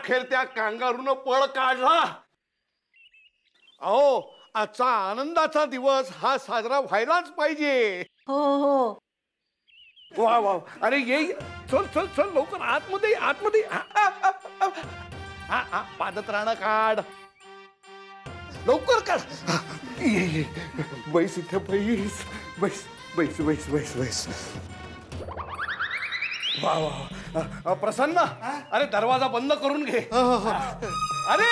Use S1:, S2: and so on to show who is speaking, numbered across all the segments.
S1: अखेर त्या कांगारूनं पळ काढला. अहो, आजचा आनंदाचा दिवस हा साजरा व्हायलाच पाहिजे.
S2: हो हो.
S1: वा वा. अरे ये, चल चल चल लवकर आतमध्ये आतमध्ये. हा पादत्राणं काढ, लवकर काढ. ये ये, बैस इथे, बैस बैस बैस बैस बैस बैस. वा वा. प्रसन्न, अरे दरवाजा बंद करून घे. अरे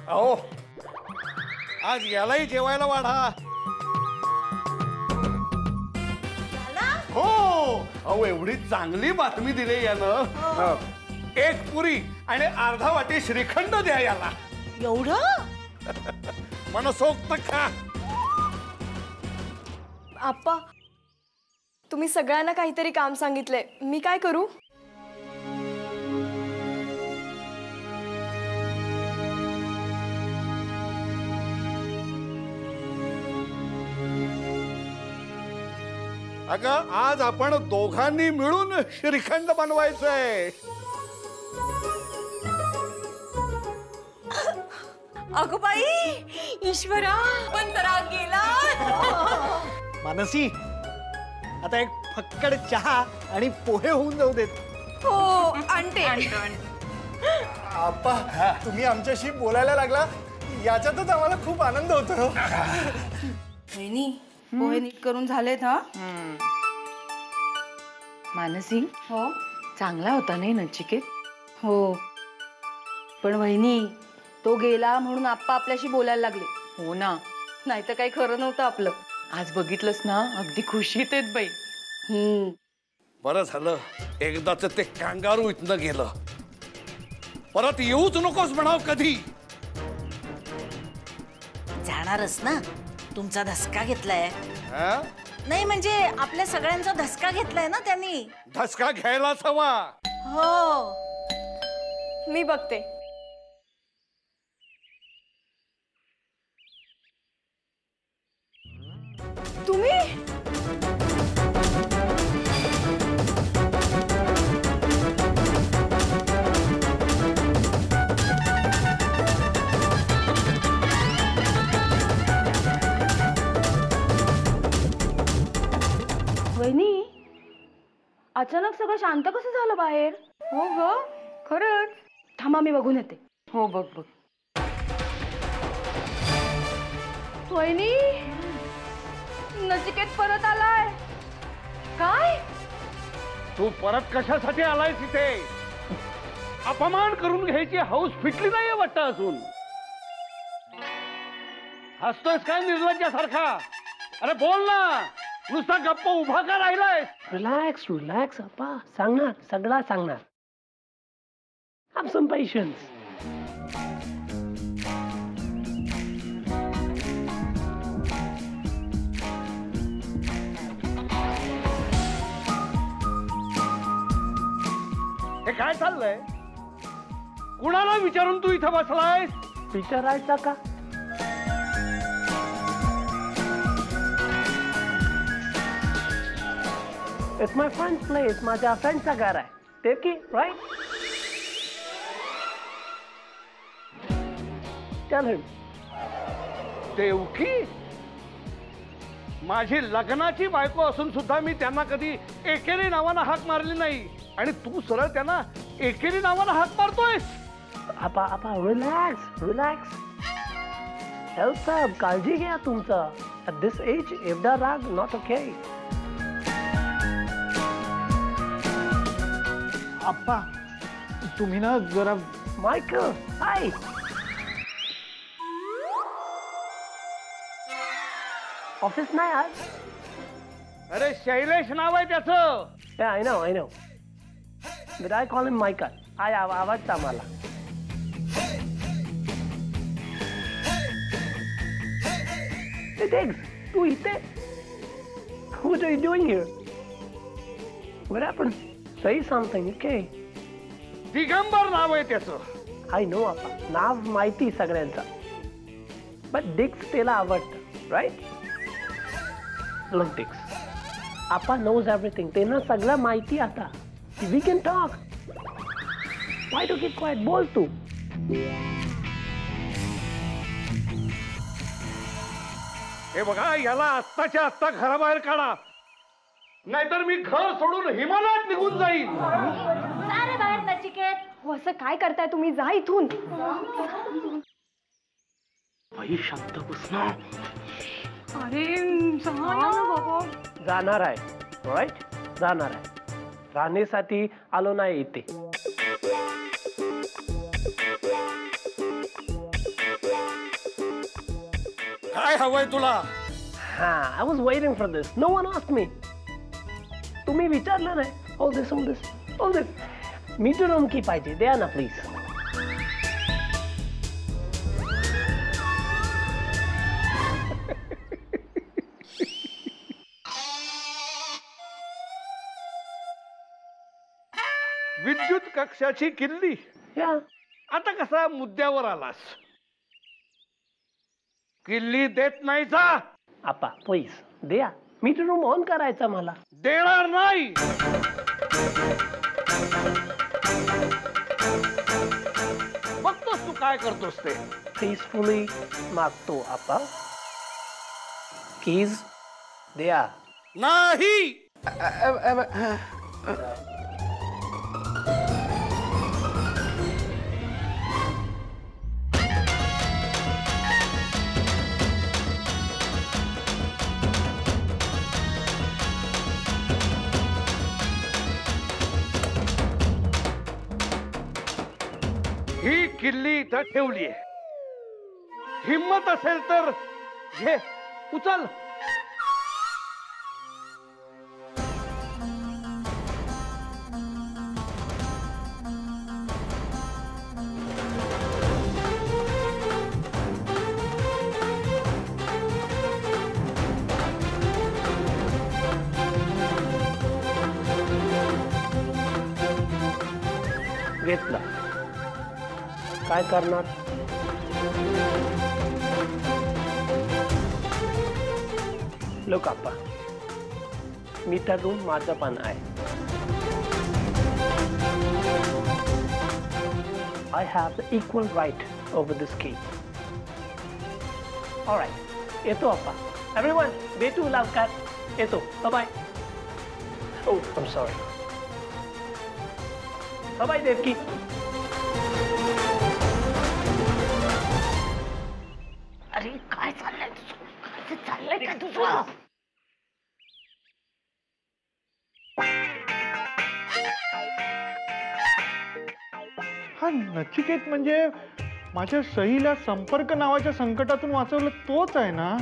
S1: अहो, आज यालाही जेवायला वाढा. हो, अहो एवढी चांगली बातमी दिली यानं. एक पुरी आणि अर्धा वाटी श्रीखंड द्या याला.
S2: एवढं
S1: मनसोक्त खा.
S3: आप्पा, तुम्ही सगळ्यांना काहीतरी काम सांगितलंय, मी काय करू?
S1: अगं, आज आपण दोघांनी मिळून श्रीखंड बनवायचंय.
S2: अगं बाई, ईश्वरा पण जरा गेला.
S4: मानसी, आता एक फक्कड चहा आणि पोहे होऊन जाऊ देत.
S2: हो, आणते.
S4: आप्पा, तुम्ही आमच्याशी बोलायला लागला याच्यातच आम्हाला खूप आनंद होतो.
S2: वहिनी, पोहे नीट करून झालेत. हा
S5: मानसी,
S2: हो,
S5: चांगला होता नाही नचिकेत?
S2: हो. पण वहिनी, तो गेला म्हणून आप्पा आपल्याशी बोलायला लागले.
S5: हो ना,
S2: नाही तर काही खरं नव्हतं आपलं.
S5: आज बघितलंस ना, अगदी खुशीत आहेत बाई.
S1: बरं झालं एकदाच ते कांगारू इथनं गेलं. परत येऊच नकोस म्हणाव कधी.
S6: जाणारच ना, तुमचा धसका घेतलाय.
S1: हा?
S6: नाही म्हणजे आपल्या सगळ्यांचा धसका घेतलाय ना त्यांनी.
S1: धसका घ्यायलाच हवा.
S6: हो,
S3: मी बघते. तुम्ही
S2: वहिनी, अचानक सगळं शांत कसं झालं बाहेर?
S5: हो ग, खरंच.
S2: थांबा, मी बघून येते.
S5: हो, बघ बघ.
S2: वहिनी, नचिकेत परत आलाय. काय?
S1: तू परत कशासाठी आलायस इथे? अपमान करून घ्यायची हौस फिटली नाहीये वाटतं अजून. हसतोयस काय निर्लज्जासारखा? अरे बोल ना, नुसता गप्प उभा का राहिलाय?
S7: रिलॅक्स रिलॅक्स अप्पा, सांगणार, सगळा सांगणार. Have some patience.
S1: हे काय चाललंय? कुणाला विचारून तू इथं बसलायस?
S7: विचारायचा का? It's my friends place. माझ्या फ्रेंडचा घर आहे. ते की राईट? टेल हिम.
S1: देवकी, माझी लग्नाची बायको असून सुद्धा मी त्यांना कधी एकेरी नावानं हाक मारली नाही, आणि तू सरळ त्यांना एकेरी नावानं हाक मारतोयस.
S7: आपा आपा, रिलॅक्स रिलॅक्स. हेल्थ साहेब, काळजी घ्या तुमचं. ॲट दिस एज एवढा राग नॉट ओके.
S4: आप्पा, तुम्ही ना जरा.
S7: मायकल, हाय. ऑफिस नाही आज?
S1: अरे शैलेश नाव आहे त्याचं.
S7: Yeah, I know. But I call him Michael. आवाज आम्हाला. Hey, Diggs, तू इथे? What are you doing here? What happened? Say something, okay?
S1: Digambar नाव आहे त्याचं.
S7: I know, आपा. नाव माहिती सगळ्यांचा. But Diggs त्याला आवडतं, right? Look, Diggs. Appa knows everything. त्यांना सगळं माहिती आता. We can talk. Why to keep quiet? बोल तू.
S1: हे बघा, याला आत्ताच्या आत्ता घराबाहेर काढा, नाहीतर मी घर सोडून हिमालयात निघून जाईल.
S6: अरे बाहेर नचिकेत.
S3: हो, असं काय करताय तुम्ही? जा इथून.
S7: बाई शांत बस ना.
S3: अरे जा ना बाबा.
S7: जाणार आहे, राईट? जाणार आहे. राहण्यासाठी आलो नाही इथे.
S1: काय हवंय तुला?
S7: हा, I was waiting for this. No one asked me. तुम्ही विचारलं नाही. ऑल दिस. मीटर रूम की पाहिजे, द्या ना प्लीज.
S1: विद्युत कक्षाची किल्ली.
S7: या.
S1: आता कसा मुद्द्यावर आलास? किल्ली देत नाही जा.
S7: आपा प्लीज द्या. मीटर रूम ऑन करायचा मला.
S1: देणार नाही. बघतोस तू काय करतोस ते.
S7: पीसफुली मागतो आपा. कीज द्या.
S1: नाही. ही किल्ली इथं ठेवलीये. हिम्मत असेल तर घे, उचल.
S7: घेतला. काय करणार? लोक आपा, मीटर रूम माझं पण आहे. I have the equal right over this की. ऑलराईट, येतो आपा. एव्हरीवन भेटू लवकर. येतो. Bye. Oh I am sorry. Bye Devki.
S5: अरे काय चाललंय तुझं? काय चाललंय का तुझं?
S4: हा नचिकेत म्हणजे माझ्या सहीला संपर्क नावाच्या संकटातून वाचवलं तोच आहे ना?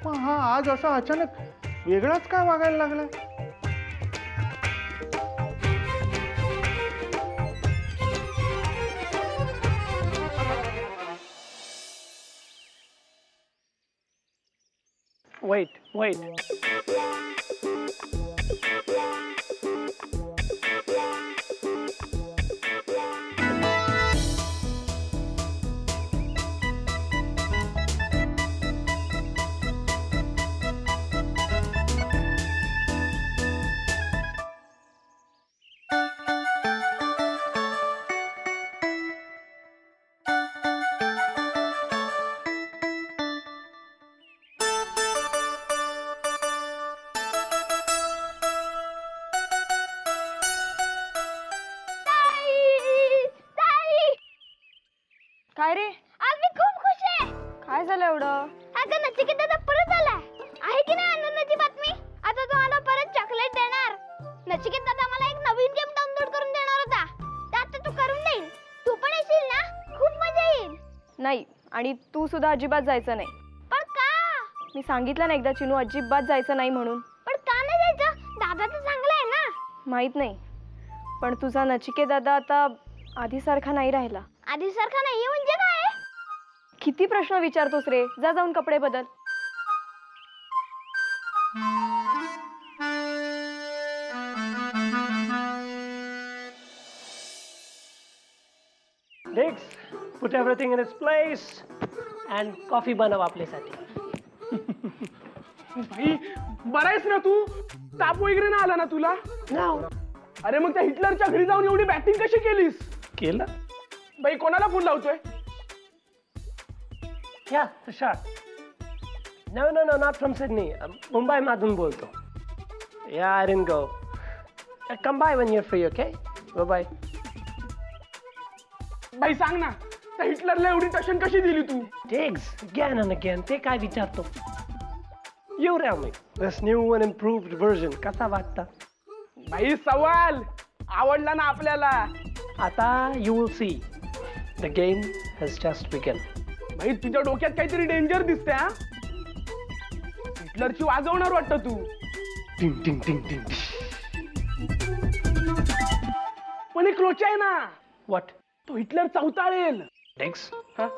S4: मग हा आज असा अचानक वेगळाच काय वागायला लागलाय?
S7: Wait.
S3: काय रे?
S8: आज मी खूप खुश आहे.
S3: काय झालं एवढं?
S8: अगं नचिकेत दादा परत आलाय. आहे की नाही आनंदाची बातमी? आता तो मला परत चॉकलेट देणार. नचिकेत दादा मला एक नवीन गेम डाउनलोड करून देणार होता. ते आता तू करून देईल. तू पण येशील ना? खूप मजा येईल.
S3: नाही, आणि तू सुद्धा अजिबात जायचं नाही.
S8: पण का?
S3: मी सांगितलं ना एकदा चिनू, अजिबात जायचं नाही म्हणून.
S8: पण का नाही जायचं? दादा तर चांगला आहे ना.
S3: माहित नाही, पण तुझा नचिकेत दादा आता आधीसारखा नाही राहिला.
S8: आधीसारखा नाही म्हणजे काय?
S3: किती प्रश्न विचारतोस रे? जा जाऊन कपडे बदल.
S7: Next, put everything in its place and coffee बनव आपल्यासाठी.
S4: भाई बरायस ना तू? ताप वगैरे ना आला ना तुला?
S7: No,
S9: अरे मग त्या हिटलरच्या घरी जाऊन एवढी बॅटिंग कशी केलीस?
S7: केलं.
S9: बाई कोणाला फोन लावतोय?
S7: Yeah Tushar. No no no not from Sydney. Mumbai मधून बोलतो. Yeah I didn't go. Come by when you are free. Okay bye bye.
S9: बाई सांग ना, त्या हिटलरला एवढी टशन कशी दिली तू?
S7: Diggs, again and again. ते काय विचारतो? You tell me. This new and improved version कसा वाटता?
S9: बाई सवाल आवडला ना आपल्याला.
S7: आता you will see. The game has just begun.
S9: बाई तुझ्या डोक्यात काहीतरी डेंजर दिसते हा. हिटलरची वाजवणार वाटतं तू.
S7: Ding ding ding ding.
S9: पण एक लोचा आहे ना,
S7: What?
S9: तो हिटलर चौताळेल.
S7: Diggs? Huh?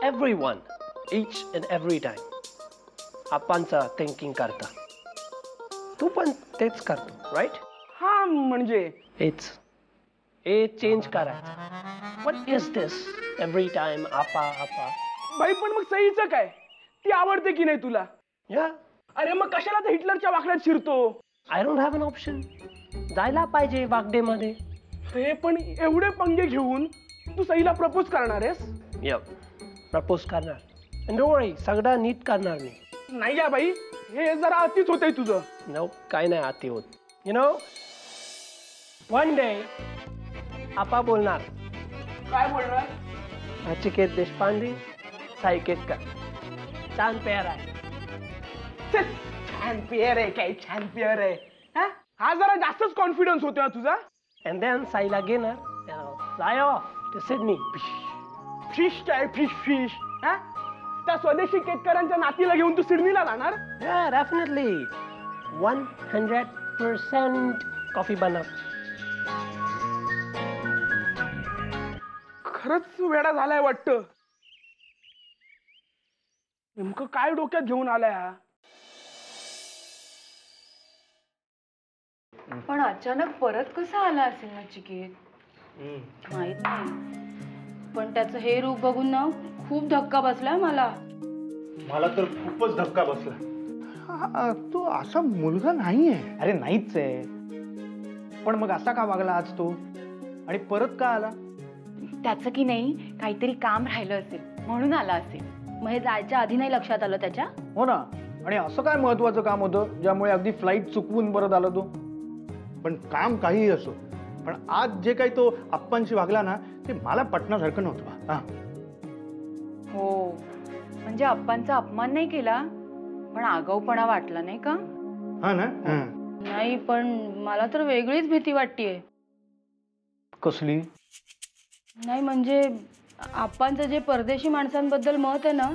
S7: Everyone, each and every time. आपणचा थिंकिंग करता. तू पण तेच करतो, right?
S9: हा म्हणजे
S7: It's हे चेंज करायचं. What is this? Every time आपा.
S9: बाई पण मग सईचं काय? ती आवडते की नाही तुला?
S7: Yeah.
S9: अरे मग कशाला त्या हिटलरच्या वाकड्यात शिरतो?
S7: I don't have an option. जायला पाहिजे वागडेमध्ये.
S9: हे पण एवढे पंगे घेऊन तू सईला प्रपोज करणार आहेस?
S7: Yep. प्रपोज करणार. And don't worry, सगळं नीट करणार मी.
S9: नाही या बाई, हे जरा अतिच होतंय तुझं.
S7: No, काय नाही आती होत. You know, one day आपा बोलणार.
S9: काय बोलणार?
S7: नचिकेत देशपांडे, साई केतकर. छान पेअर आहे.
S9: चल, छान पेअर आहे, काय छान पेअर आहे. हा जरा जास्तच कॉन्फिडन्स होतो हा तुझा.
S7: And then साईला घेणार. Fly off to Sydney.
S9: Fish काय फिश. त्या स्वदेशी केतकरांच्या नातीला घेऊन तू सिडनीला जाणार?
S7: Yeah, definitely. 100% कॉफी बनव.
S9: खरंच वेडा झालाय वाटतं. नेमकं काय डोक्यात घेऊन आलाय हा?
S2: पण अचानक परत कसा आला असेल नचिकेत? माहित नाही. पण त्याचं हे रूप बघून ना खूप धक्का बसलाय मला.
S4: मला तर खूपच धक्का बसला. तो असा मुलगा नाहीये.
S10: अरे नाहीच आहे. पण मग असा का वागला आज तो? आणि परत का आला?
S2: त्याचं की नाही काहीतरी काम राहिलं असेल म्हणून आला असेल. मग हे जायच्या आधी नाही लक्षात आलं त्याच्या?
S10: हो ना. आणि असं काय महत्वाचं काम होतं ज्यामुळे अगदी फ्लाईट चुकवून परत आला तो?
S4: पण काम काहीही असो, पण आज जे काही तो आप्पांशी वागला ना, ते मला पटण्यासारखं नव्हतं. हा.
S2: हो, म्हणजे अप्पांचा अपमान नाही केला, पण आगाऊपणा वाटला नाही का?
S4: हा ना.
S2: नाही, पण मला तर वेगळीच भीती वाटतेय.
S10: कसली?
S2: नाही म्हणजे अप्पांचं जे परदेशी माणसांबद्दल मत आहे ना,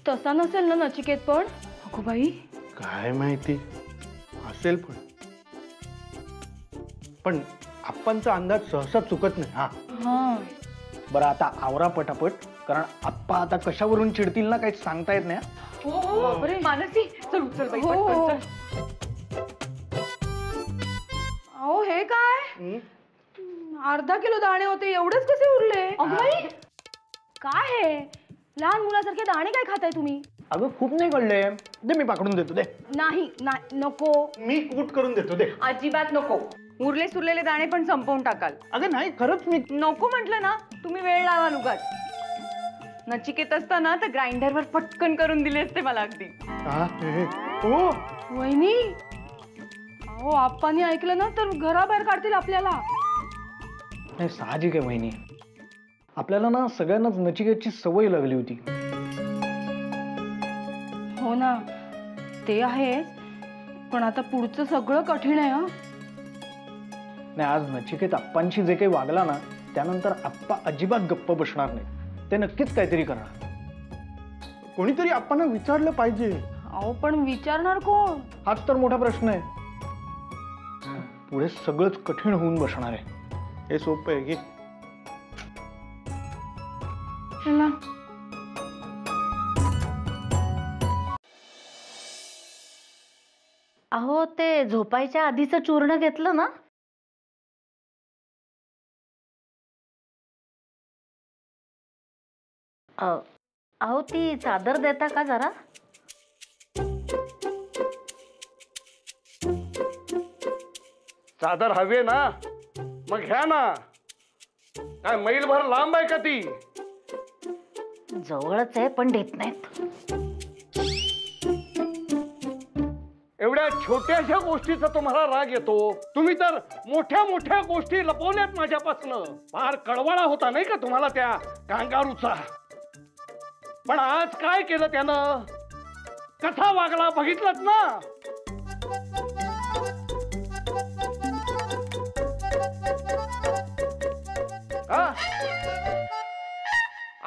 S2: तसा नसेल ना नचिकेत? पण अगो बाई,
S4: काय माहिती असेल. पण आप्पांचा अंदाज सहसा चुकत नाही. हा.
S2: हा.
S10: बरं आता आवरा पटापट, कारण आप्पा आता कशावरून चिडतील ना काही सांगता येत नाही.
S2: हो बापरे. मानसी चल चल बाई पटकन चल. अहो हे काय? अर्धा किलो दाणे होते, एवढेच कसे उरले? अगं बाई, काय हे? लहान मुलासारखे दाणे काय खाताय तुम्ही?
S10: अगं खूप नाही कळले. दे मी पाकडून देतो. दे.
S2: नाही नको.
S4: मी कूट करून देतो. दे.
S2: अजिबात नको. उरले सुरलेले दाणे पण संपवून टाकाल.
S4: अगं नाही, खरंच मी
S2: नको म्हटलं ना. तुम्ही वेळ लावाल उगाच. नचिकेत असताना तर ग्राइंडरवर पटकन करून दिले असते मला अगदी.
S4: हो.
S2: वहिनी, अहो आप्पांनी ऐकलं ना तर घराबाहेर काढतील आपल्याला.
S10: नाही साहजिक आहे वहिनी. आपल्याला ना सगळ्यांनाच नचिकेतची सवय लागली होती.
S2: हो ना, ते आहेच. पण आता पुढचं सगळं कठीण आहे. हा.
S10: नाही, आज नचिकेत आप्पांशी जे काही वागला ना, त्यानंतर आप्पा अजिबात गप्प बसणार नाही. ते नक्कीच काहीतरी करणार.
S4: कोणीतरी आप्पांना विचारलं पाहिजे.
S2: अहो पण विचारणार कोण?
S10: हाच तर मोठा प्रश्न आहे. पुढे सगळंच कठीण होऊन बसणार आहे.
S4: हे सोपं आहे की.
S2: चला.
S5: अहो ते झोपायच्या आधीचं चूर्ण घेतलं ना? अहो ती चादर देता का जरा?
S1: चादर हवी ना, मग घ्या ना. काय मैलभर लांब आहे का ती?
S5: जवळच आहे पण देत नाहीत.
S1: एवढ्या छोट्याशा गोष्टीचा तुम्हाला राग येतो. तुम्ही तर मोठ्या मोठ्या गोष्टी लपवल्यात माझ्यापासनं. फार कळवळा होता नाही का तुम्हाला त्या कांगारूचा. पण आज काय केलं त्यानं? कसा वागला बघितलंच ना.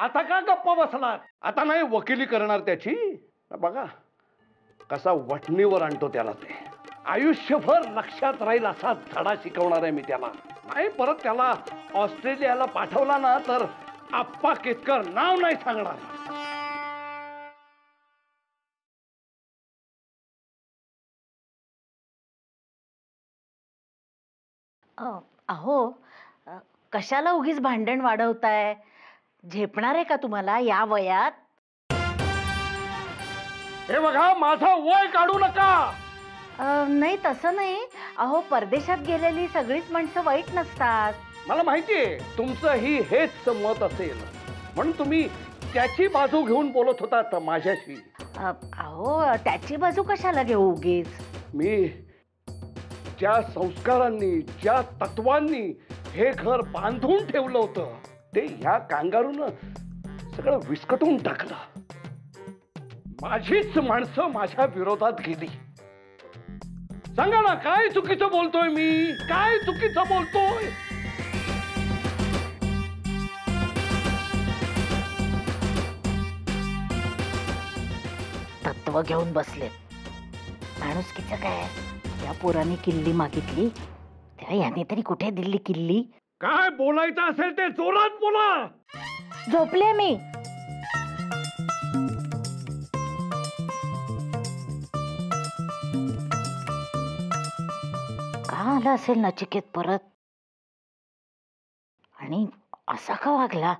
S1: आता का गप्पा बसलात? आता नाही वकिली करणार त्याची? बघा कसा वठणीवर आणतो त्याला. ते आयुष्यभर लक्षात राहील असा धडा शिकवणार आहे मी त्याला. नाही परत त्याला ऑस्ट्रेलियाला पाठवला ना तर आप्पा केतकर नाव नाही सांगणार.
S5: अहो कशाला उगीच भांडण वाढवताय? झेपणार आहे का तुम्हाला या वयात?
S1: हे बघा माझं वय काढू नका.
S5: नाही तसं नाही. अहो परदेशात गेलेली सगळीच माणसं वाईट नसतात.
S1: मला माहितीये तुमचं ही हेच मत असेल म्हणून तुम्ही त्याची बाजू घेऊन बोलत होतात माझ्याशी.
S5: अहो त्याची बाजू कशाला घेऊ उगीच?
S1: मी ज्या संस्कारांनी ज्या तत्वांनी हे घर बांधून ठेवलं होतं ते ह्या कांगारून सगळं विस्कटून टाकलं. माझीच माणसं माझ्या विरोधात गेली. सांगा ना काय चुकीचं बोलतोय मी? काय चुकीचं बोलतोय?
S5: तत्व घेऊन बसलेत. माणुसकीचं काय? त्या पोराने किल्ली मागितली त्या याने तरी कुठे दिली किल्ली?
S1: काय बोलायचं असेल ते जोरात बोला.
S5: झोपले मी. का आला असेल नचिकेत परत? आणि असा का वागला?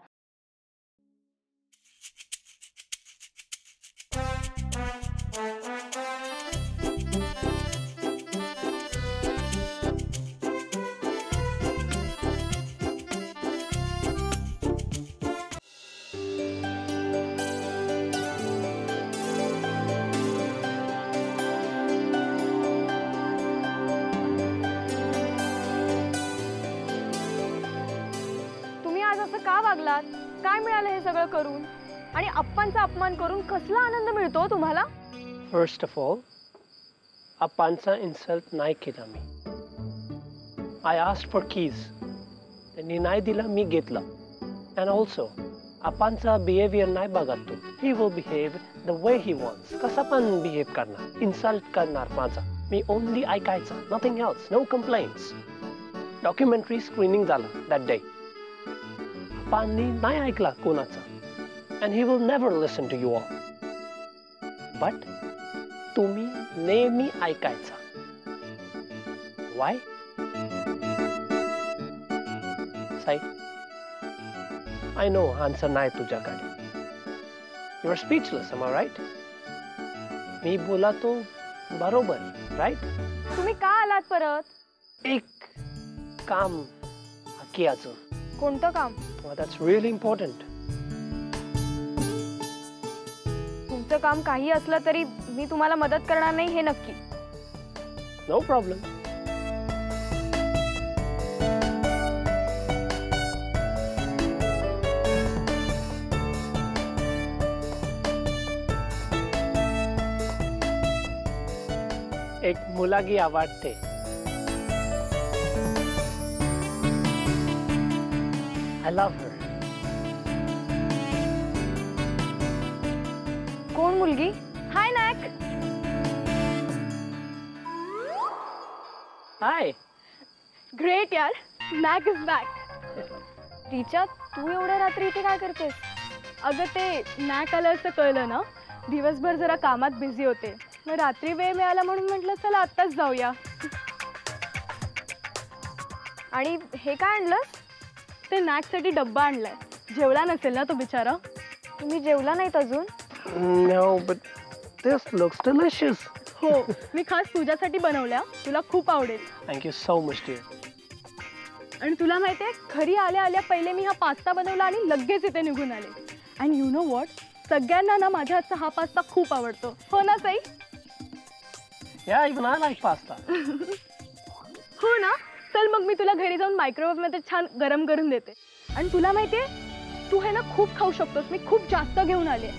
S2: का वागलात? काय मिळालं हे सगळं करून? आणि अप्पांचा अपमान करून कसला आनंद मिळतो तुम्हाला?
S7: फर्स्ट ऑफ ऑल अप्पांचा इन्सल्ट नाही केला मी. I asked for keys. त्यांनी नाही दिला मी घेतला. अँड ऑल्सो अप्पांचा बिहेवियर नाही बघत तू. He will behave the way he wants. कसा पण बिहेव करणार, इन्सल्ट करणार माझा. मी ओनली ऐकायचं, nothing else. No complaints. Documentary screening झालं दॅट डे. अप्पांनी नाही ऐकला कोणाचा. And he will never listen to you all. But तुम्ही नेहमी ऐकायचा. Why? Sai, I know answer नाही तुझ्याकडे. You are speechless, am I right? मी बोला तो बरोबर, right?
S2: तुम्ही का आलात परत?
S7: एक काम कियाचं.
S2: कोणतं काम?
S7: That's really important.
S2: तुमचं काम काही असलं तरी मी तुम्हाला मदत करणार नाही हे नक्की.
S7: No problem. एक मुलगी आवडते. I love her.
S2: कोण मुलगी? हाय नॅक.
S7: Hi.
S2: ग्रेट यार, नॅक इज बॅक. रिचा, तू एवढ्या रात्री इथे काय करतेस? अगं ते नॅक आलं असं कळलं ना, दिवसभर जरा कामात बिझी होते, मग रात्री वेळ मिळाला म्हणून म्हटलं चला आत्ताच जाऊया. आणि हे काय आणलंस? ते नॅकसाठी डब्बा आणलाय. जेवला नसेल ना तो बिचारा. तुम्ही जेवला नाहीत अजून?
S7: No, but this looks delicious.
S2: हो, मी खास तुझ्यासाठी बनवल्या, तुला खूप आवडेल.
S7: Thank you so much dear.
S2: आणि तुला माहितीये, घरी आल्या आल्या पहिले मी हा पास्ता बनवला आणि लगेच इथे निघून आले. अँड यू नो व्हॉट, सगळ्यांना ना माझ्या हातचा हा पास्ता खूप आवडतो. हो ना सई?
S7: या इवन आय लाईक पास्ता.
S2: हो ना. चल मग मी तुला घरी जाऊन मायक्रोवेव्ह मध्ये छान गरम करून देते. आणि तुला माहितीये, तू हे ना खूप खाऊ शकतोस. मी खूप जास्त घेऊन आले.